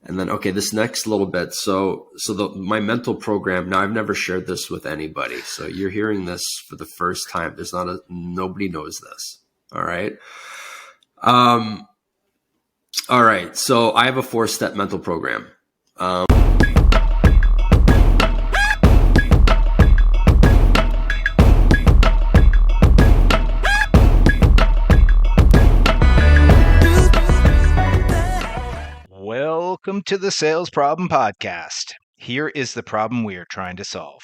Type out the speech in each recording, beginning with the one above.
And then, okay, this next little bit. My mental program, now I've never shared this with anybody. So you're hearing this for the first time. Nobody knows this. All right. All right. So I have a 4-step mental program. Welcome to the Sales Problem Podcast. Here is the problem we are trying to solve.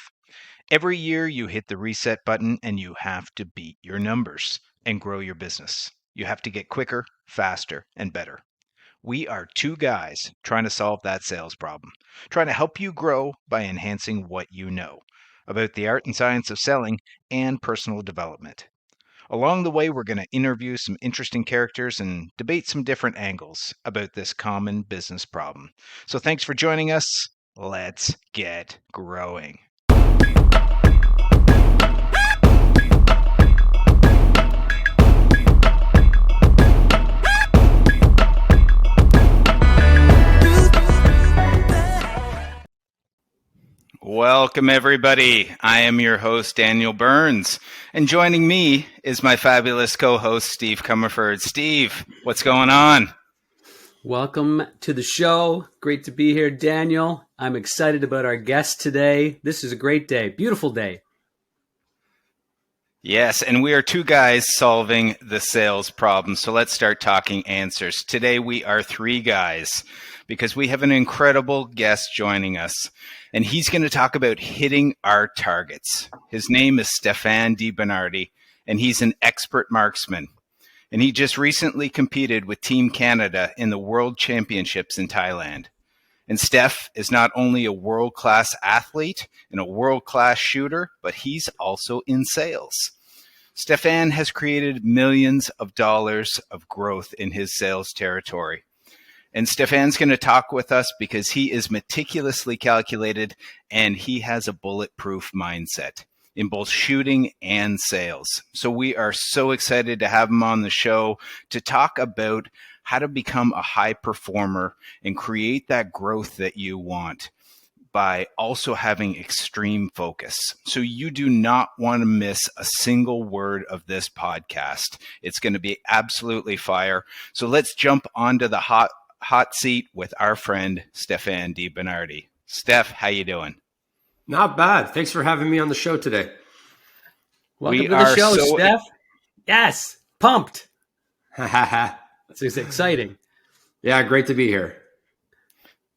Every year you hit the reset button and you have to beat your numbers and grow your business. You have to get quicker, faster, and better. We are two guys trying to solve that sales problem, trying to help you grow by enhancing what you know about the art and science of selling and personal development. Along the way, we're going to interview some interesting characters and debate some different angles about this common business problem. So thanks for joining us. Let's get growing. Welcome, everybody. I am your host, Daniel Burns, and joining me is my fabulous co-host, Steve Comerford. Steve, what's going on? Welcome to the show. Great to be here, Daniel. I'm excited about our guest today. This is a great day, beautiful day. Yes, and we are two guys solving the sales problem. So let's start talking answers. Today we are three guys because we have an incredible guest joining us. And he's going to talk about hitting our targets. His name is Stephane DeBernardi, and he's an expert marksman. And he just recently competed with Team Canada in the World Championships in Thailand. And Steph is not only a world-class athlete and a world-class shooter, but he's also in sales. Stephane has created millions of dollars of growth in his sales territory. And Stephane's going to talk with us because he is meticulously calculated and he has a bulletproof mindset in both shooting and sales. So we are so excited to have him on the show to talk about how to become a high performer and create that growth that you want by also having extreme focus. So you do not want to miss a single word of this podcast. It's going to be absolutely fire. So let's jump onto the hot seat with our friend Stephane DeBernardi. Steph, how you doing? Not bad. Thanks for having me on the show today. Welcome to the show, Steph. Yes, pumped. This is exciting. Yeah, great to be here.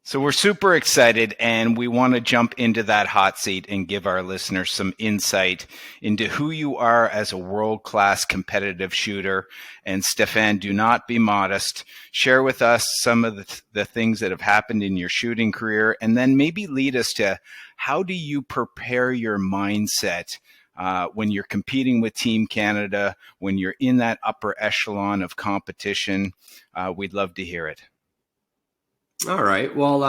So we're super excited, and we want to jump into that hot seat and give our listeners some insight into who you are as a world-class competitive shooter. And Stephane, do not be modest. Share with us some of the things that have happened in your shooting career, and then maybe lead us to how do you prepare your mindset when you're competing with Team Canada, when you're in that upper echelon of competition. We'd love to hear it. All right. Well,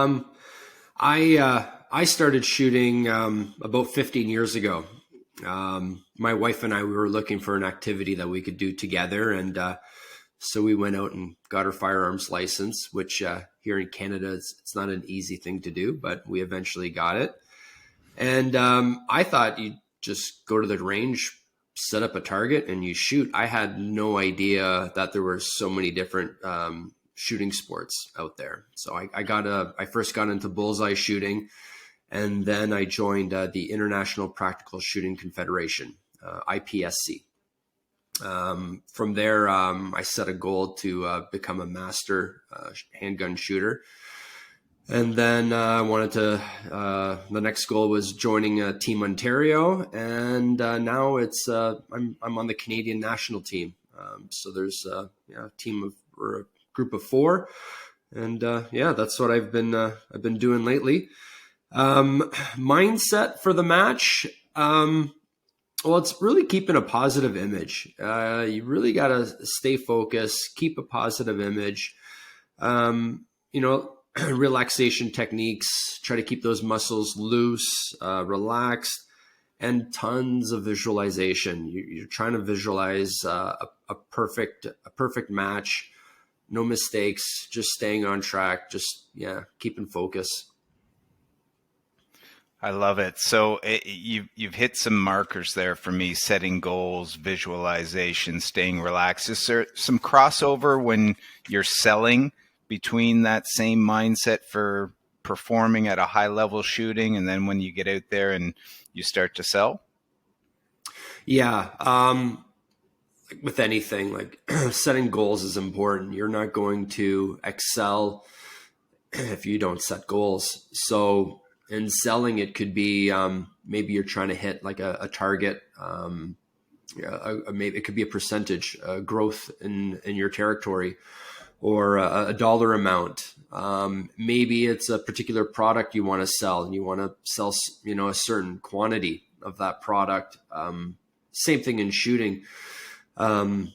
I started shooting about 15 years ago. My wife and I, we were looking for an activity that we could do together. And so we went out and got our firearms license, which here in Canada, it's not an easy thing to do, but we eventually got it. And I thought you'd just go to the range, set up a target, and you shoot. I had no idea that there were so many different shooting sports out there. So I first got into bullseye shooting, and then I joined the International Practical Shooting Confederation, IPSC. From there, I set a goal to become a master handgun shooter. And then I wanted to, the next goal was joining Team Ontario. And now it's, I'm on the Canadian national team. So there's a group of 4. And that's what I've been doing lately. Mindset for the match. Well, it's really keeping a positive image. You really got to stay focused, keep a positive image. Relaxation techniques, try to keep those muscles loose, relaxed, and tons of visualization. You're trying to visualize a perfect match. no mistakes, just staying on track, just, keeping focus. I love it. So you've hit some markers there for me: setting goals, visualization, staying relaxed. Is there some crossover when you're selling between that same mindset for performing at a high level shooting, and then when you get out there and you start to sell? Yeah. With anything, like setting goals is important. You're not going to excel if you don't set goals. So in selling, it could be maybe you're trying to hit like a target. Maybe it could be a percentage growth in your territory, or a dollar amount. Maybe it's a particular product you want to sell, and you want to sell, a certain quantity of that product. Same thing in shooting. If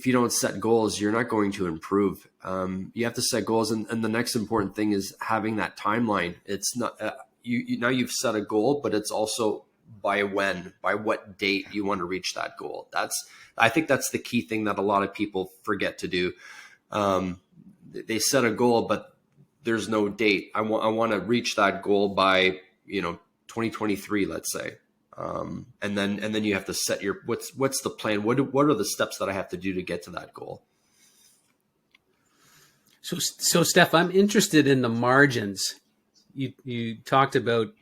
you don't set goals, you're not going to improve. You have to set goals, and the next important thing is having that timeline. It's not now you've set a goal, but it's also by what date you want to reach that goal. I think that's the key thing that a lot of people forget to do. They set a goal, but there's no date. I want to reach that goal by 2023, let's say. And then you have to set what's the plan? What are the steps that I have to do to get to that goal? So Steph, I'm interested in the margins. You talked about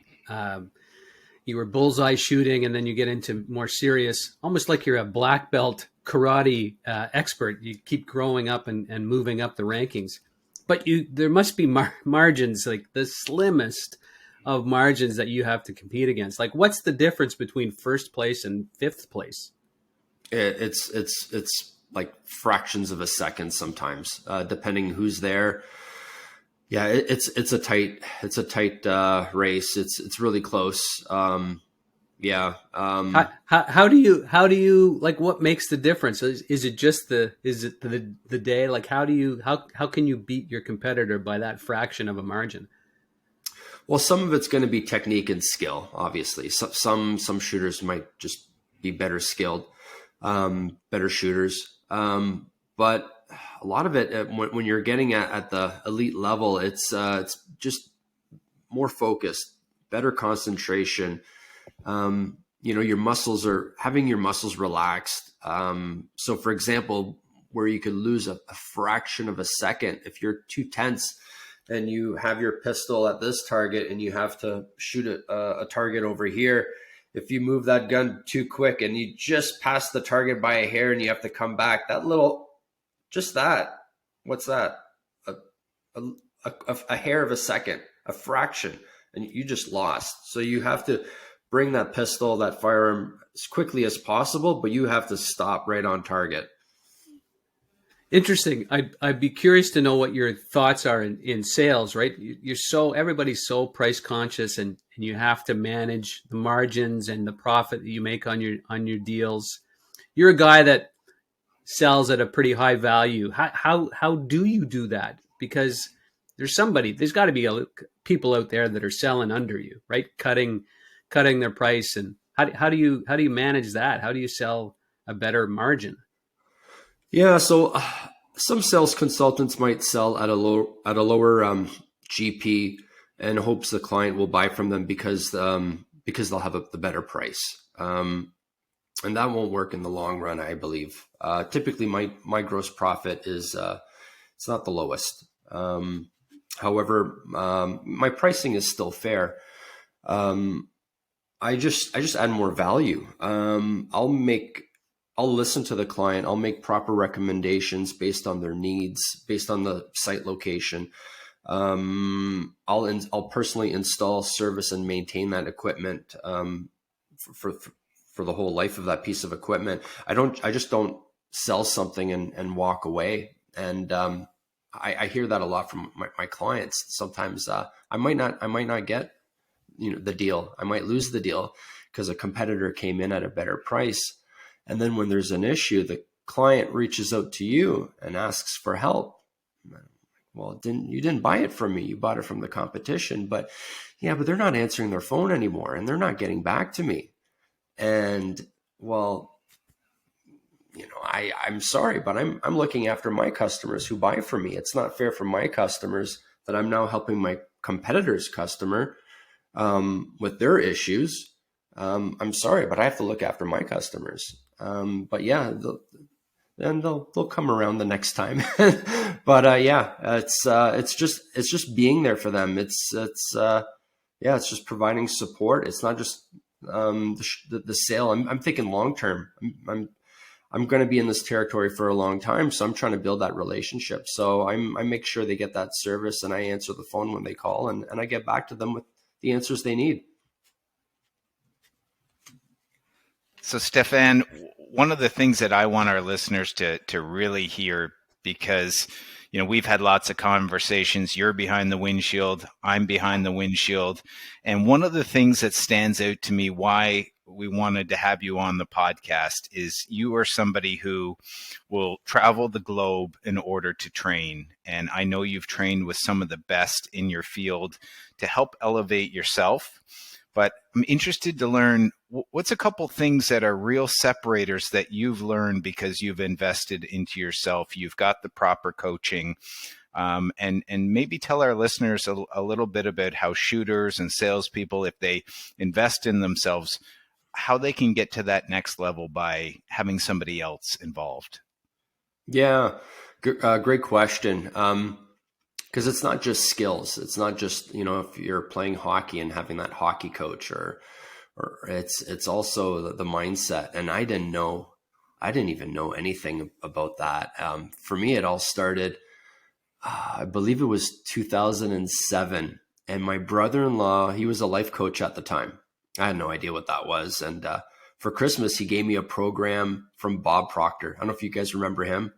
you were bullseye shooting, and then you get into more serious, almost like you're a black belt karate expert. You keep growing up and moving up the rankings, but there must be margins, like the slimmest of margins that you have to compete against. Like, what's the difference between first place and fifth place? It's like fractions of a second sometimes, depending who's there. Yeah, it's a tight race. It's really close. How do you like, what makes the difference? Is it just the day? Like, how can you beat your competitor by that fraction of a margin? Well, some of it's going to be technique and skill, obviously. Some shooters might just be better skilled, better shooters. But a lot of it, when you're getting at the elite level, it's just more focused, better concentration. Your muscles having your muscles relaxed. So for example, where you could lose a fraction of a second, if you're too tense and you have your pistol at this target and you have to shoot a target over here, if you move that gun too quick and you just pass the target by a hair and you have to come back, what's that? A hair of a second, a fraction, and you just lost. So you have to bring that pistol, that firearm, as quickly as possible, but you have to stop right on target. Interesting. I'd be curious to know what your thoughts are in sales, right? Everybody's so price conscious, and you have to manage the margins and the profit that you make on your deals. You're a guy that sells at a pretty high value. How do you do that? Because there's got to be people out there that are selling under you, right? Cutting their price. And how do you manage that? How do you sell a better margin? Yeah, so some sales consultants might sell at a lower GP in hopes the client will buy from them because they'll have the better price, and that won't work in the long run, I believe. Typically, my gross profit is it's not the lowest. However, my pricing is still fair. I just add more value. I'll listen to the client. I'll make proper recommendations based on their needs, based on the site location. I'll personally install, service, and maintain that equipment for the whole life of that piece of equipment. I just don't sell something and walk away. And I hear that a lot from my clients. Sometimes I might not get the deal. I might lose the deal because a competitor came in at a better price. And then when there's an issue, the client reaches out to you and asks for help. Well, you didn't buy it from me. You bought it from the competition. But they're not answering their phone anymore, and they're not getting back to me. And well, I'm sorry, but I'm looking after my customers who buy from me. It's not fair for my customers that I'm now helping my competitor's customer with their issues. I'm sorry, but I have to look after my customers. But yeah, then they'll come around the next time. But yeah, it's just being there for them. It's just providing support. It's not just the sale. I'm thinking long term. I'm going to be in this territory for a long time, so I'm trying to build that relationship. So I make sure they get that service, and I answer the phone when they call, and I get back to them with the answers they need. So, Stephane, one of the things that I want our listeners to really hear, because we've had lots of conversations. You're behind the windshield, I'm behind the windshield, and one of the things that stands out to me why we wanted to have you on the podcast is you are somebody who will travel the globe in order to train. And I know you've trained with some of the best in your field to help elevate yourself. But I'm interested to learn, what's a couple things that are real separators that you've learned because you've invested into yourself, you've got the proper coaching, and maybe tell our listeners a little bit about how shooters and salespeople, if they invest in themselves, how they can get to that next level by having somebody else involved. Yeah, great question. Because it's not just skills. It's not just, if you're playing hockey and having that hockey coach, or it's also the mindset. And I didn't even know anything about that. For me, it all started, I believe it was 2007. And my brother-in-law, he was a life coach at the time. I had no idea what that was. And for Christmas, he gave me a program from Bob Proctor. I don't know if you guys remember him.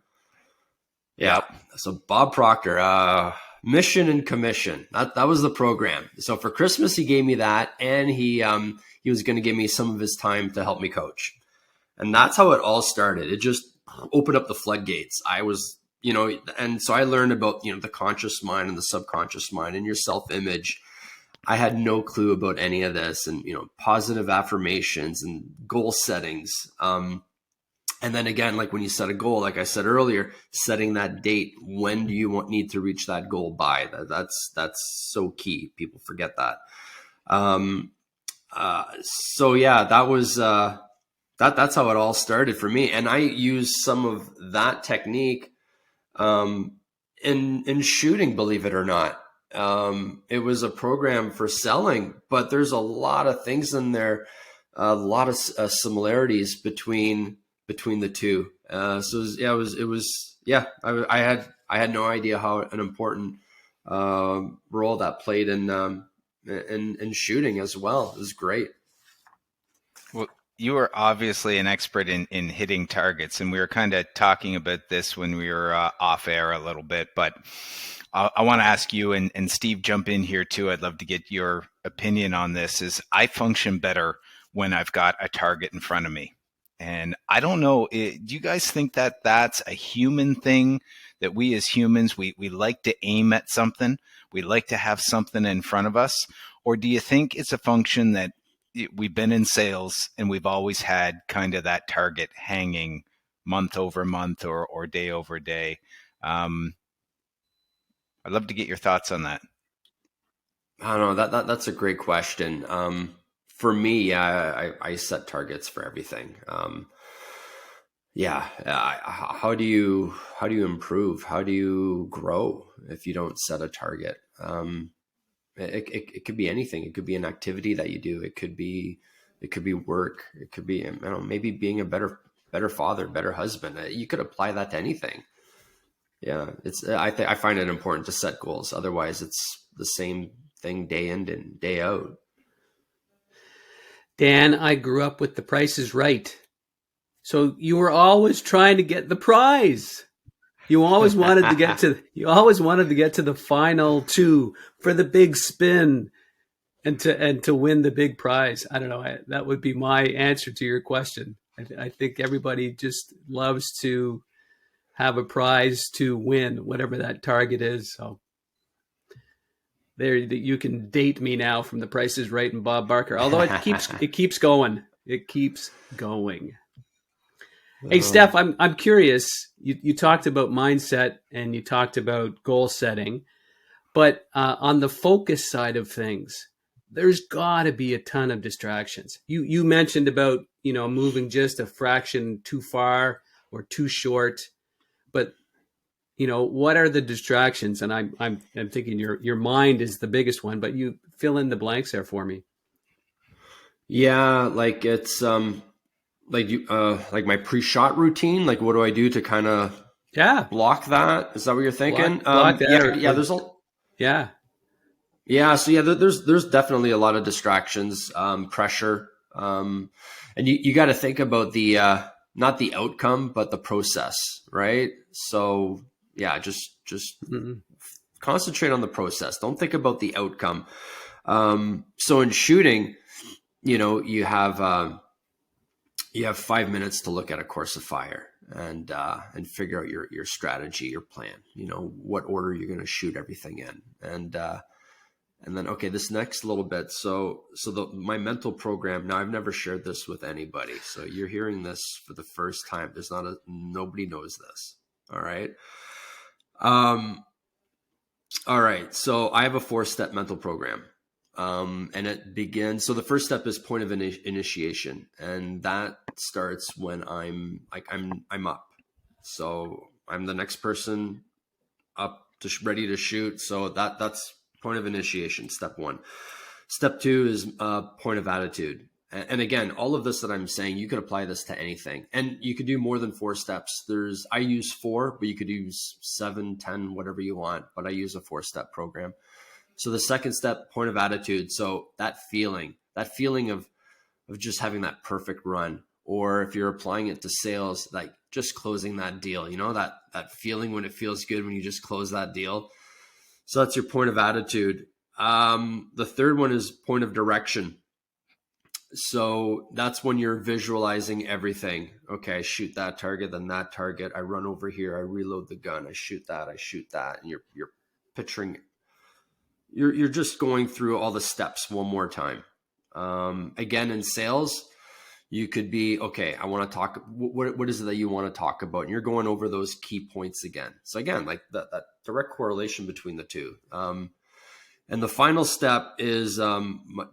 Yeah. So Bob Proctor, Mission and Commission. That was the program. So for Christmas, he gave me that, and he was going to give me some of his time to help me coach. And that's how it all started. It just opened up the floodgates. I was, and so I learned about, the conscious mind and the subconscious mind and your self-image. I had no clue about any of this, and, positive affirmations and goal settings. And then again, like when you set a goal, like I said earlier, setting that date, when do you need to reach that goal by? That's so key. People forget that. So yeah, that was, that's how it all started for me. And I used some of that technique, in shooting, believe it or not. It was a program for selling, but there's a lot of things in there, a lot of similarities between the two. So I had no idea how an important role that played in shooting as well. It was great. Well, you are obviously an expert in hitting targets, and we were kind of talking about this when we were off air a little bit, but I want to ask you, and Steve, jump in here too. I'd love to get your opinion on this. Is I function better when I've got a target in front of me. And I don't know, do you guys think that that's a human thing, that we as humans, we like to aim at something, we like to have something in front of us? Or do you think it's a function that we've been in sales and we've always had kind of that target hanging month over month or day over day? I'd love to get your thoughts on that. I don't know, that's a great question. For me, I set targets for everything. How do you improve? How do you grow if you don't set a target? It could be anything. It could be an activity that you do. It could be work. It could be, maybe being a better father, better husband. You could apply that to anything. Yeah, I find it important to set goals. Otherwise, it's the same thing day in and day out. Dan, I grew up with The Price is Right. So you were always trying to get the prize. You always wanted to get to the final two for the big spin and to win the big prize. I don't know. That would be my answer to your question. I think everybody just loves to have a prize to win, whatever that target is. So there, you can date me now from The Price is Right and Bob Barker. Although it keeps going. It keeps going. Hey, Steph, I'm curious. You talked about mindset and you talked about goal setting, but on the focus side of things, there's got to be a ton of distractions. You mentioned about moving just a fraction too far or too short, but what are the distractions? And I'm thinking your mind is the biggest one, but you fill in the blanks there for me. Yeah, like it's like my pre-shot routine. Like, what do I do to kind of Yeah, block that? Is that what you're thinking? block that, Yeah. There's a yeah. Yeah, so yeah, there's definitely a lot of distractions, pressure, and you got to think about the not the outcome, but the process, right? So yeah, just Mm-hmm. concentrate on the process. Don't think about the outcome. So in shooting, you have 5 minutes to look at a course of fire and figure out your strategy, your plan. What order you're going to shoot everything in, and then, okay, this next little bit. So my mental program. Now, I've never shared this with anybody, so you're hearing this for the first time. Nobody knows this. All right. All right. So I have a 4-step mental program, and it begins. So the first step is point of initiation, and that starts when I'm up. So I'm the next person up ready to shoot. So that's point of initiation, step 1. Step 2 is point of attitude. And again, all of this that I'm saying, you could apply this to anything, and you could do more than 4 steps. I use 4, but you could use 7, 10, whatever you want. But I use a 4-step program. So the second step, point of attitude. So that feeling of just having that perfect run, or if you're applying it to sales, like just closing that deal, that feeling when it feels good when you just close that deal. So that's your point of attitude. The third one is point of direction. So that's when you're visualizing everything. Okay, I shoot that target, then that target. I run over here. I reload the gun. I shoot that. And you're picturing. You're just going through all the steps one more time. Again, in sales, you could be, okay, I want to talk, what is it that you want to talk about? And you're going over those key points again. So again, like that direct correlation between the two. And the final step is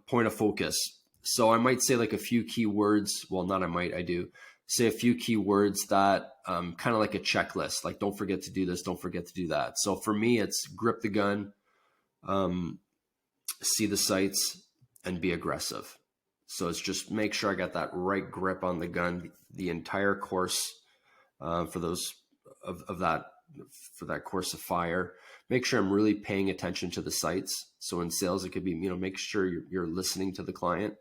point of focus. So I might say like a few key words. Well, not I might, I do say a few key words that kind of like a checklist, like don't forget to do this, don't forget to do that. So for me, it's grip the gun, see the sights, and be aggressive. So it's just make sure I got that right grip on the gun the entire course for that course of fire. Make sure I'm really paying attention to the sights. So in sales, it could be, make sure you're listening to the client.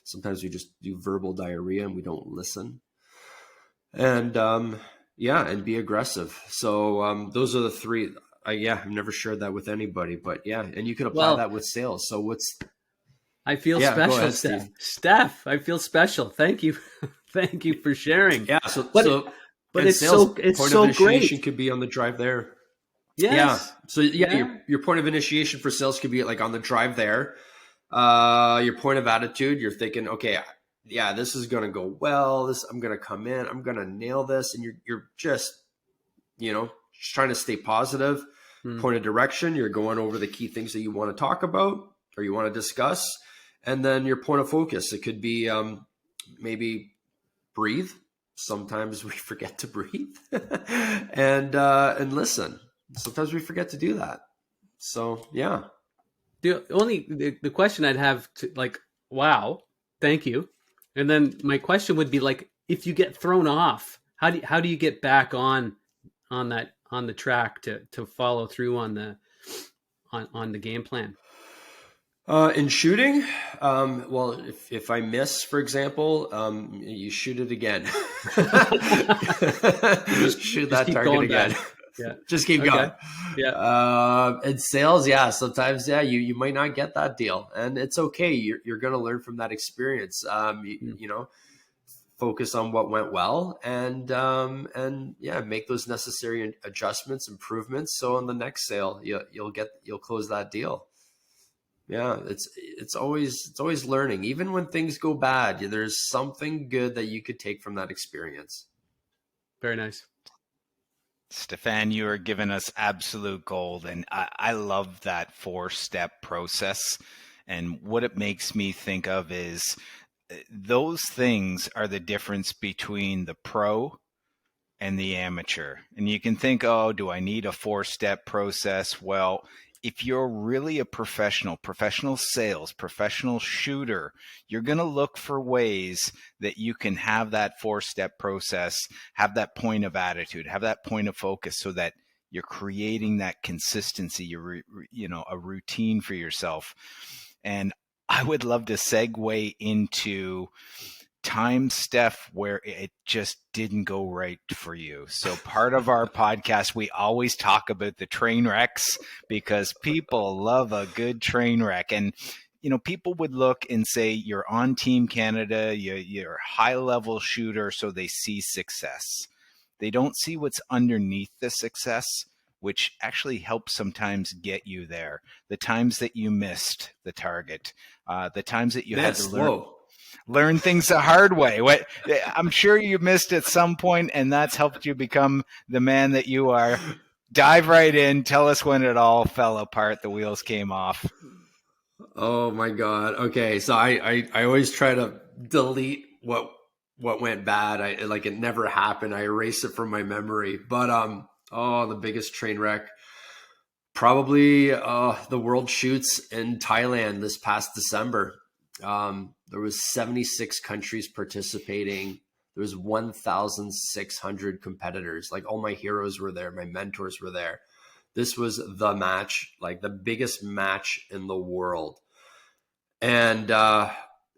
Sometimes we just do verbal diarrhea and we don't listen. And and be aggressive. So those are the 3. I've never shared that with anybody, but yeah, and you could apply that with sales. So I feel special, ahead, Steph. I feel special. Thank you, thank you for sharing. Yeah. But it's sales, it's so great. Could be on the drive there. Yes. Yeah. So your point of initiation for sales could be like on the drive there. Your point of attitude, you're thinking, okay, yeah, this is going to go well. I'm going to come in, I'm going to nail this. And you're just trying to stay positive. Point of direction, you're going over the key things that you want to talk about or you want to discuss. And then your point of focus, it could be maybe breathe. Sometimes we forget to breathe and listen. Sometimes we forget to do that. So, yeah. The question I'd have to wow, thank you. And then my question would be like, if you get thrown off, how do you get back on the track to follow through on the game plan? In shooting, well, if I miss, for example, you shoot it again. Just shoot that target again. Back. Yeah. Just keep going. Yeah. In sales, sometimes, you might not get that deal, and it's okay. You're going to learn from that experience. Focus on what went well, and make those necessary adjustments, improvements. So on the next sale, you'll close that deal. Yeah, it's always learning. Even when things go bad, there's something good that you could take from that experience. Very nice. Stephane, you are giving us absolute gold. And I love that 4-step process. And what it makes me think of is those things are the difference between the pro and the amateur. And you can think, oh, do I need a 4-step process? Well, if you're really a professional sales, professional shooter, you're going to look for ways that you can have that 4-step process, have that point of attitude, have that point of focus, so that you're creating that consistency, a routine for yourself. And I would love to segue into time, Steph, where it just didn't go right for you. So part of our podcast, we always talk about the train wrecks, because people love a good train wreck. And, people would look and say, you're on Team Canada, you're a high-level shooter, so they see success. They don't see what's underneath the success, which actually helps sometimes get you there. The times that you missed the target, the times that you had to learn things the hard way. I'm sure you missed at some point, and that's helped you become the man that you are. Dive right in. Tell us when it all fell apart, the wheels came off. Oh my God. Okay. So I always try to delete what went bad. It never happened. I erase it from my memory. But the biggest train wreck, probably the World Shoots in Thailand this past December. There was 76 countries participating. There was 1,600 competitors. Like, all my heroes were there. My mentors were there. This was the match, like the biggest match in the world. And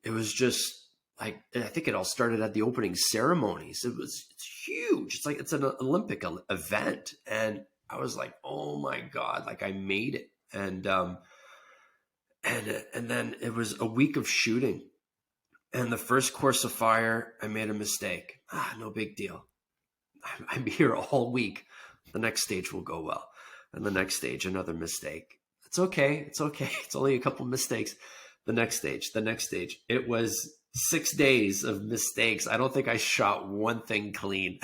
it was just like, I think it all started at the opening ceremonies. It's huge. It's an Olympic event. And I was like, oh my God, like I made it. And then it was a week of shooting. And the first course of fire, I made a mistake. No big deal. I'm here all week. The next stage will go well. And the next stage, another mistake. It's okay. It's okay. It's only a couple mistakes. The next stage. It was 6 days of mistakes. I don't think I shot one thing clean.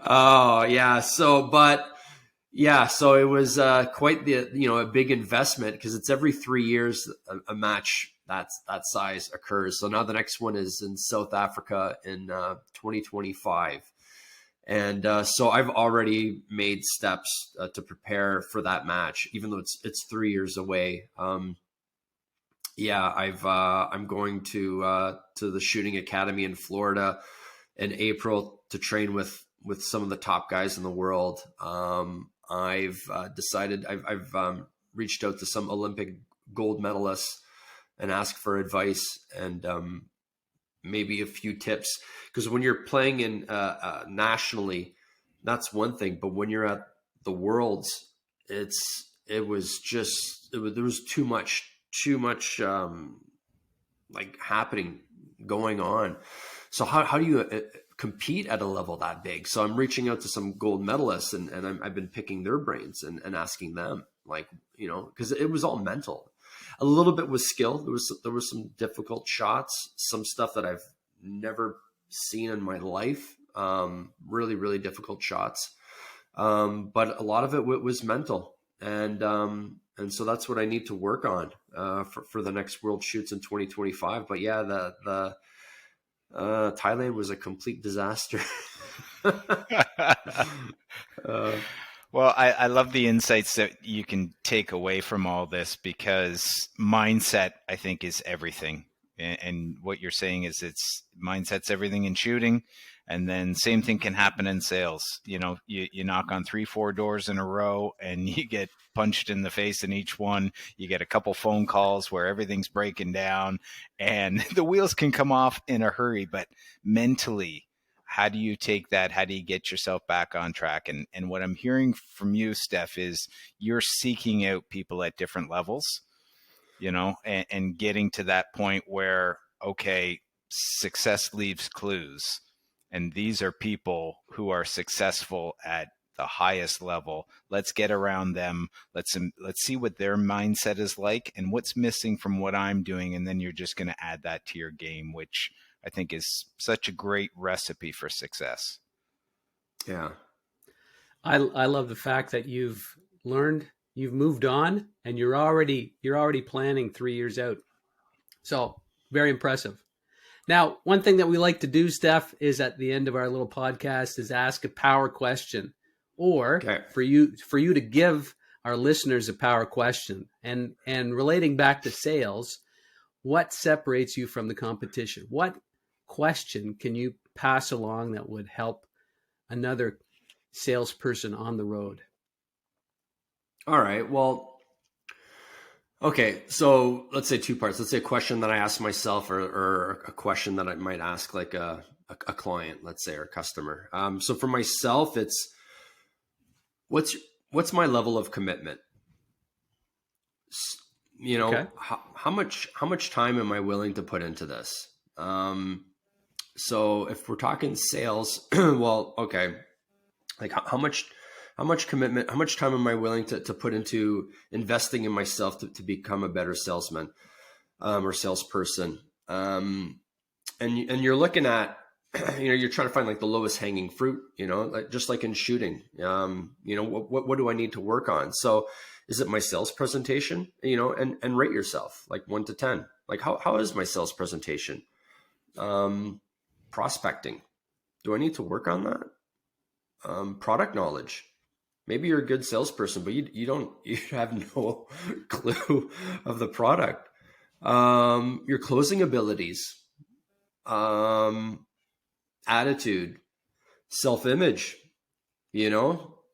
Oh, yeah. So it was quite a big investment, because it's every 3 years a match that size occurs. So now the next one is in South Africa in 2025. And so I've already made steps to prepare for that match, even though it's 3 years away. I'm going to the shooting academy in Florida in April to train with some of the top guys in the world. I've decided I've reached out to some Olympic gold medalists and asked for advice and maybe a few tips, because when you're playing in nationally, that's one thing, but when you're at the Worlds, there was too much like happening going on. So how do you compete at a level that big? So I'm reaching out to some gold medalists, and I've been picking their brains and asking them, like, because it was all mental. A little bit was skill. There was some difficult shots, some stuff that I've never seen in my life. Really, really difficult shots. But a lot of it was mental. And so that's what I need to work on for the next World Shoots in 2025. But yeah, the Thailand was a complete disaster. Well, I love the insights that you can take away from all this, because mindset, I think, is everything. And what you're saying is mindset's everything in shooting. And then same thing can happen in sales. You knock on 3-4 doors in a row and you get punched in the face in each one. You get a couple phone calls where everything's breaking down and the wheels can come off in a hurry. But mentally, how do you take that? How do you get yourself back on track? And what I'm hearing from you, Steph, is you're seeking out people at different levels, and getting to that point where, okay, success leaves clues. And these are people who are successful at the highest level. Let's get around them. Let's see what their mindset is like and what's missing from what I'm doing. And then you're just going to add that to your game, which I think is such a great recipe for success. Yeah. I love the fact that you've learned, you've moved on, and you're already planning 3 years out. So very impressive. Now, one thing that we like to do, Steph, is at the end of our little podcast is ask a power question, or Okay. for you to give our listeners a power question. And relating back to sales, what separates you from the competition? What question can you pass along that would help another salesperson on the road? All right. Well, okay. So let's say two parts. Let's say a question that I ask myself, or a question that I might ask like a client, let's say, or a customer. So for myself, it's what's my level of commitment? You know, Okay. how much time am I willing to put into this? So if we're talking sales, well, okay, like how much commitment, how much time am I willing to put into investing in myself to become a better salesman, or salesperson? And you're looking at, you're trying to find like the lowest hanging fruit, like, just like in shooting, what do I need to work on? So is it my sales presentation, and rate yourself like 1 to 10, like how is my sales presentation? Prospecting, do I need to work on that? Product knowledge, maybe you're a good salesperson, but you have no clue of the product. Your closing abilities, attitude, self-image,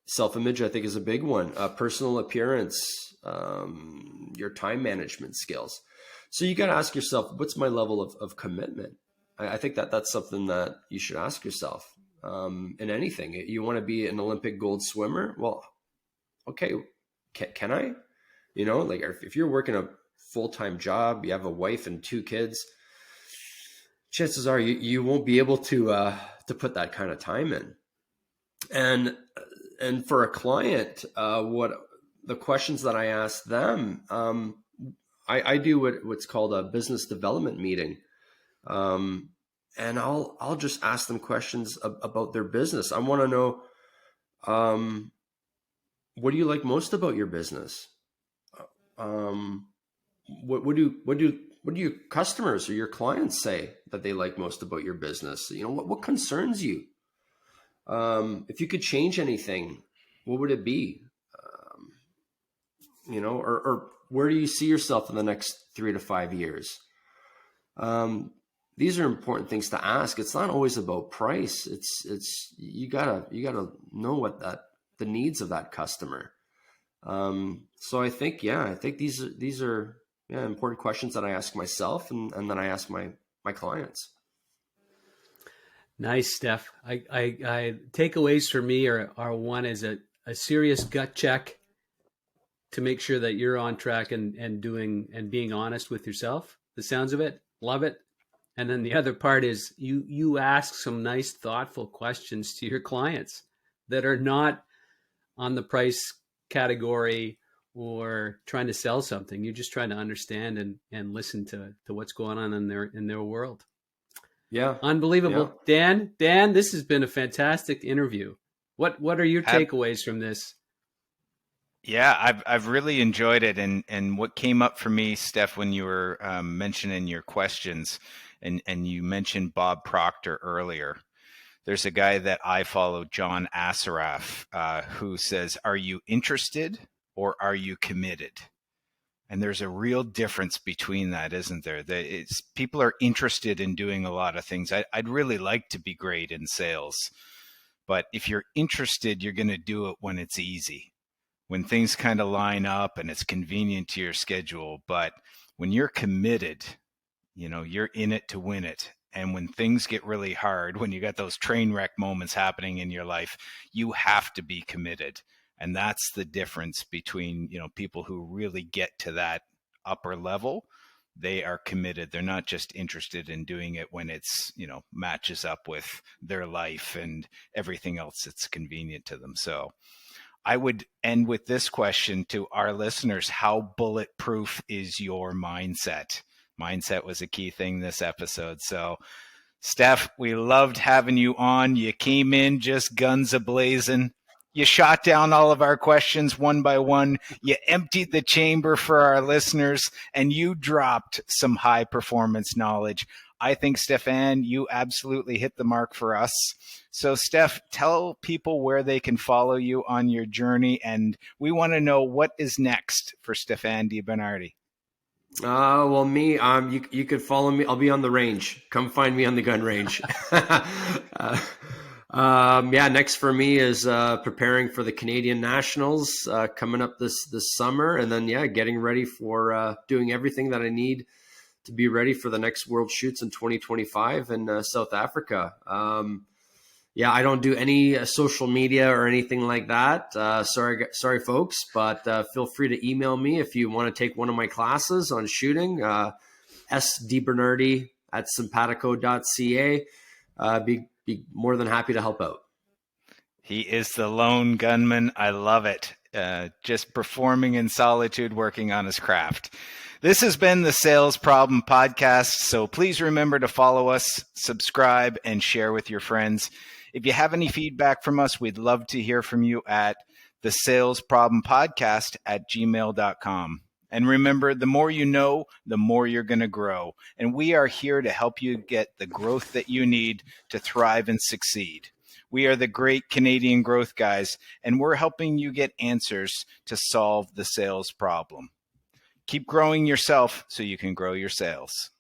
self-image, I think, is a big one. Personal appearance, your time management skills. So you got to ask yourself, what's my level of commitment? I think that's something that you should ask yourself. In anything, you want to be an Olympic gold swimmer. Well, okay, can I? Like if you're working a full-time job, you have a wife and 2 kids, chances are you won't be able to put that kind of time in. And for a client, what the questions that I ask them, I do what's called a business development meeting. And I'll just ask them questions about their business. I want to know, what do you like most about your business? What do your customers or your clients say that they like most about your business? What concerns you? If you could change anything, what would it be? Or where do you see yourself in the next 3 to 5 years? These are important things to ask. It's not always about price. It's you gotta know what the needs of that customer. So I think these are important questions that I ask myself, and then I ask my clients. Nice, Steph. I takeaways for me are one is a serious gut check to make sure that you're on track and doing and being honest with yourself. The sounds of it, love it. And then the other part is you ask some nice, thoughtful questions to your clients that are not on the price category or trying to sell something. You're just trying to understand and listen to what's going on in their world. Yeah. Unbelievable. Yeah. Dan, this has been a fantastic interview. What are your takeaways from this? Yeah, I've really enjoyed it, and what came up for me, Steph, when you were mentioning your questions, and you mentioned Bob Proctor earlier. There's a guy that I follow, John Assaraf, who says, "Are you interested or are you committed?" And there's a real difference between that, isn't there? People are interested in doing a lot of things. I'd really like to be great in sales, but if you're interested, you're going to do it when it's easy, when things kind of line up and it's convenient to your schedule. But when you're committed, you're in it to win it. And when things get really hard, when you got those train wreck moments happening in your life, you have to be committed. And that's the difference between, people who really get to that upper level. They are committed. They're not just interested in doing it when it's, matches up with their life and everything else that's convenient to them. So I would end with this question to our listeners: how bulletproof is your mindset? Mindset was a key thing this episode. So Steph, we loved having you on. You came in just guns a-blazing. You shot down all of our questions one by one. You emptied the chamber for our listeners, and you dropped some high performance knowledge. I think, Stephane, you absolutely hit the mark for us. So, Steph, tell people where they can follow you on your journey, and we want to know what is next for Stephane DeBernardi. Well, me, you could follow me. I'll be on the range. Come find me on the gun range. Next for me is preparing for the Canadian Nationals coming up this summer, and then getting ready for doing everything that I need to be ready for the next World Shoots in 2025 in South Africa. I don't do any social media or anything like that. Sorry, folks, but feel free to email me if you want to take one of my classes on shooting. sdbernardi@simpatico.ca. Be more than happy to help out. He is the lone gunman. I love it. Just performing in solitude, working on his craft. This has been the Sales Problem Podcast. So please remember to follow us, subscribe, and share with your friends. If you have any feedback from us, we'd love to hear from you at thesalesproblempodcast@gmail.com. And remember, the more you know, the more you're going to grow. And we are here to help you get the growth that you need to thrive and succeed. We are the great Canadian growth guys, and we're helping you get answers to solve the sales problem. Keep growing yourself so you can grow your sales.